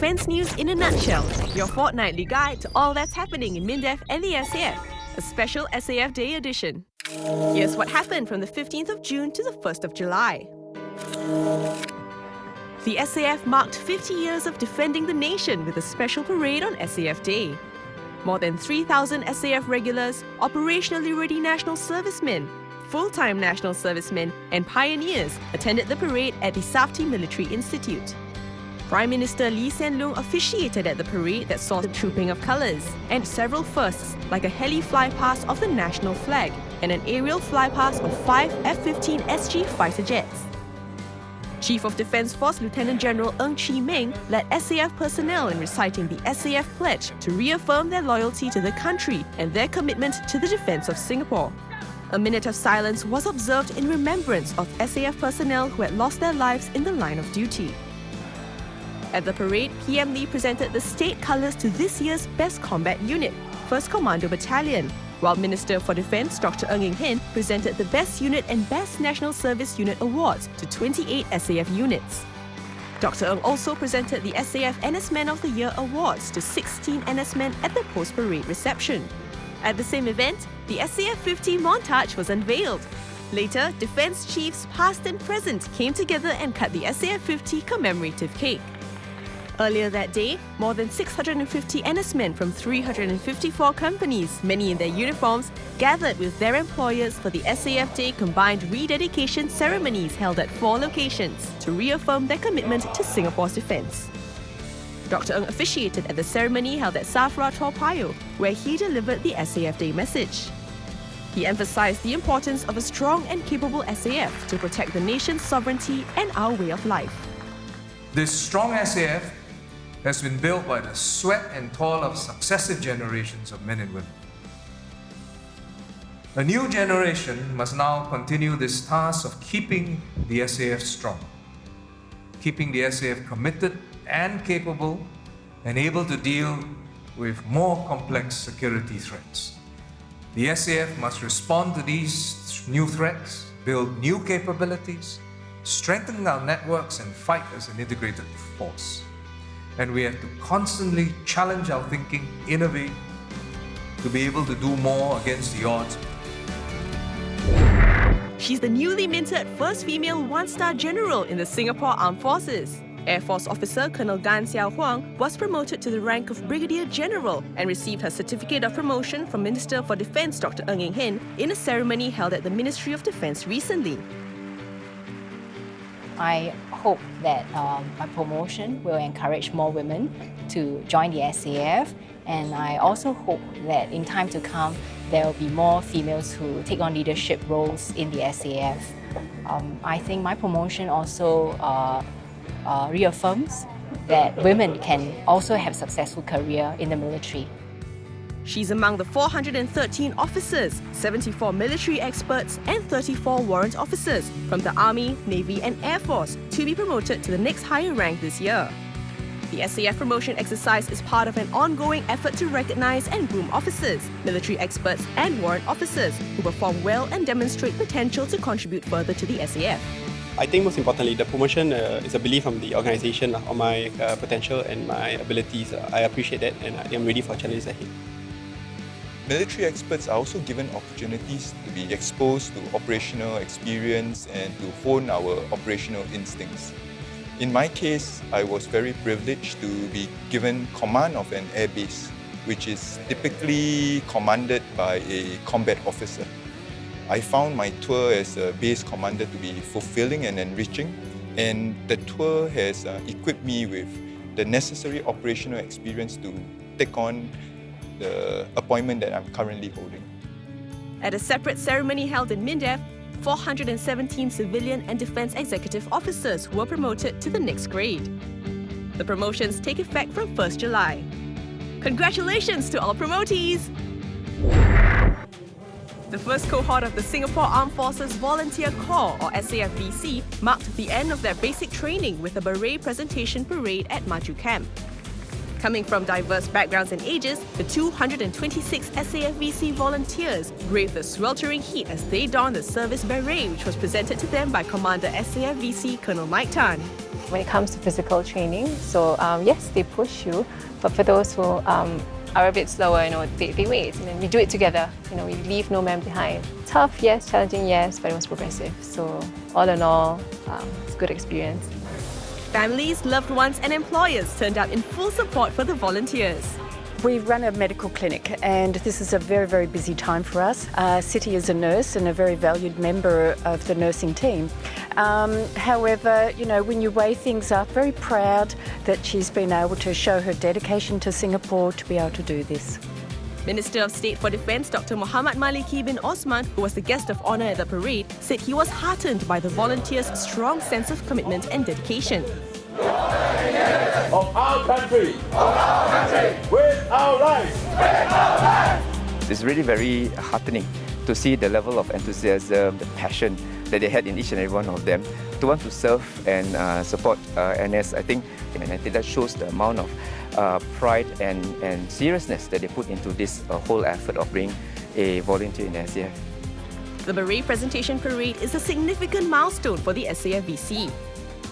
Defence News in a nutshell, your fortnightly guide to all that's happening in MINDEF and the SAF, a special SAF Day edition. Here's what happened from the 15th of June to the 1st of July. The SAF marked 50 years of defending the nation with a special parade on SAF Day. More than 3,000 SAF regulars, operationally ready national servicemen, full-time national servicemen and pioneers attended the parade at the SAF50 Military Institute. Prime Minister Lee Hsien Loong officiated at the parade that saw the trooping of colours and several firsts like a heli flypast of the national flag and an aerial flypast of 5 F-15 SG fighter jets. Chief of Defence Force Lieutenant General Ng Chee Meng led SAF personnel in reciting the SAF pledge to reaffirm their loyalty to the country and their commitment to the defence of Singapore. A minute of silence was observed in remembrance of SAF personnel who had lost their lives in the line of duty. At the parade, PM Lee presented the state colours to this year's Best Combat Unit, 1st Commando Battalion, while Minister for Defence Dr. Ng Hin presented the Best Unit and Best National Service Unit awards to 28 SAF units. Dr. Ng also presented the SAF NS Man of the Year awards to 16 NS men at the post-parade reception. At the same event, the SAF50 montage was unveiled. Later, Defence Chiefs past and present came together and cut the SAF50 commemorative cake. Earlier that day, more than 650 NS men from 354 companies, many in their uniforms, gathered with their employers for the SAF Day combined rededication ceremonies held at 4 locations to reaffirm their commitment to Singapore's defence. Dr. Ng officiated at the ceremony held at SAFRA Toa Payoh, where he delivered the SAF Day message. He emphasised the importance of a strong and capable SAF to protect the nation's sovereignty and our way of life. This strong SAF has been built by the sweat and toil of successive generations of men and women. A new generation must now continue this task of keeping the SAF strong, keeping the SAF committed and capable and able to deal with more complex security threats. The SAF must respond to these new threats, build new capabilities, strengthen our networks and fight as an integrated force. And we have to constantly challenge our thinking, innovate, to be able to do more against the odds. She's the newly minted first female one-star general in the Singapore Armed Forces. Air Force officer Colonel Gan Xiao Huang was promoted to the rank of Brigadier General and received her certificate of promotion from Minister for Defence Dr. Ng Hin in a ceremony held at the Ministry of Defence recently. I hope that my promotion will encourage more women to join the SAF, and I also hope that in time to come there will be more females who take on leadership roles in the SAF. I think my promotion also reaffirms that women can also have a successful career in the military. She's among the 413 officers, 74 military experts and 34 warrant officers from the Army, Navy and Air Force to be promoted to the next higher rank this year. The SAF promotion exercise is part of an ongoing effort to recognise and groom officers, military experts and warrant officers who perform well and demonstrate potential to contribute further to the SAF. I think most importantly, the promotion is a belief from the organisation on my potential and my abilities. I appreciate that and I am ready for challenges ahead. Military experts are also given opportunities to be exposed to operational experience and to hone our operational instincts. In my case, I was very privileged to be given command of an air base, which is typically commanded by a combat officer. I found my tour as a base commander to be fulfilling and enriching, and the tour has equipped me with the necessary operational experience to take on the appointment that I'm currently holding. At a separate ceremony held in MINDEF, 417 civilian and defence executive officers were promoted to the next grade. The promotions take effect from 1st July. Congratulations to all promotees! The first cohort of the Singapore Armed Forces Volunteer Corps, or SAFVC, marked the end of their basic training with a beret presentation parade at Maju Camp. Coming from diverse backgrounds and ages, the 226 SAFVC volunteers braved the sweltering heat as they donned the service beret, which was presented to them by Commander SAFVC Colonel Mike Tan. when it comes to physical training. So yes, they push you, but for those who are a bit slower, they wait, and then we do it together. We leave no man behind. Tough, yes. Challenging, yes, but it was progressive. So all in all, it's a good experience. Families, loved ones and employers turned out in full support for the volunteers. We run a medical clinic and this is a very, very busy time for us. Siti is a nurse and a very valued member of the nursing team. However, when you weigh things up, very proud that she's been able to show her dedication to Singapore to be able to do this. Minister of State for Defence Dr. Muhammad Maliki bin Osman, who was the guest of honour at the parade, said he was heartened by the volunteers' strong sense of commitment and dedication. Of our country, with our lives. It's really very heartening to see the level of enthusiasm, the passion that they had in each and every one of them to want to serve and support NS. I think that shows the amount of pride and seriousness that they put into this whole effort of being a volunteer in the SAF. The Beret Presentation Parade is a significant milestone for the SAF-VC.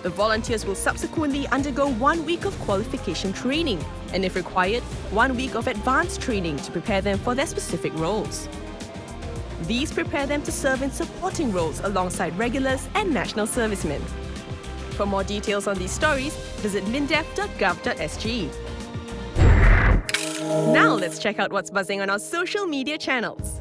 The volunteers will subsequently undergo 1 week of qualification training and, if required, 1 week of advanced training to prepare them for their specific roles. These prepare them to serve in supporting roles alongside regulars and national servicemen. For more details on these stories, visit mindef.gov.sg. Now let's check out what's buzzing on our social media channels.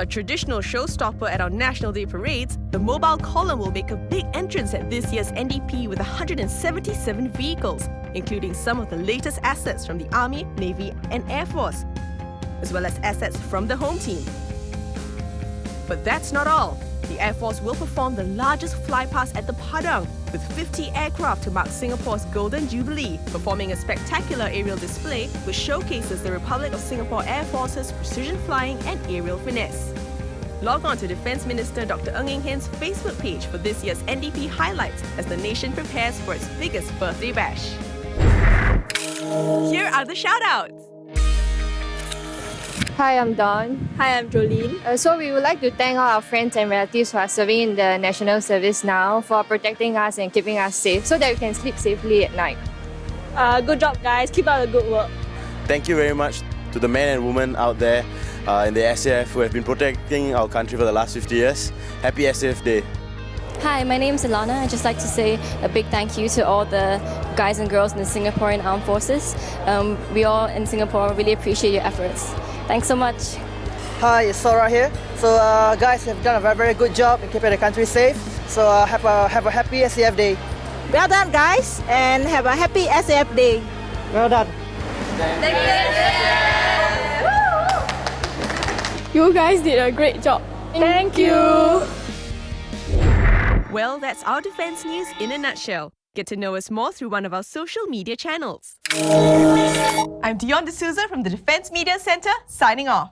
A traditional showstopper at our National Day parades, the mobile column will make a big entrance at this year's NDP with 177 vehicles, including some of the latest assets from the Army, Navy and Air Force, as well as assets from the home team. But that's not all. The Air Force will perform the largest flypast at the Padang with 50 aircraft to mark Singapore's Golden Jubilee, performing a spectacular aerial display which showcases the Republic of Singapore Air Force's precision flying and aerial finesse. Log on to Defence Minister Dr. Ng Eng Hen's Facebook page for this year's NDP highlights as the nation prepares for its biggest birthday bash. Here are the shout-outs. Hi, I'm Dawn. Hi, I'm Jolene. So we would like to thank all our friends and relatives who are serving in the National Service now for protecting us and keeping us safe so that we can sleep safely at night. Good job, guys. Keep up the good work. Thank you very much to the men and women out there in the SAF who have been protecting our country for the last 50 years. Happy SAF Day. Hi, my name is Ilana. I'd just like to say a big thank you to all the guys and girls in the Singaporean Armed Forces. We all in Singapore really appreciate your efforts. Thanks so much. Hi, it's Sora here. So guys have done a very, very good job in keeping the country safe. So have a happy SAF Day. Well done, guys, and have a happy SAF Day. Well done. Thank you. You guys did a great job. Thank you. Well, that's our defence news in a nutshell. Get to know us more through one of our social media channels. I'm Dion D'Souza from the Defence Media Centre, signing off.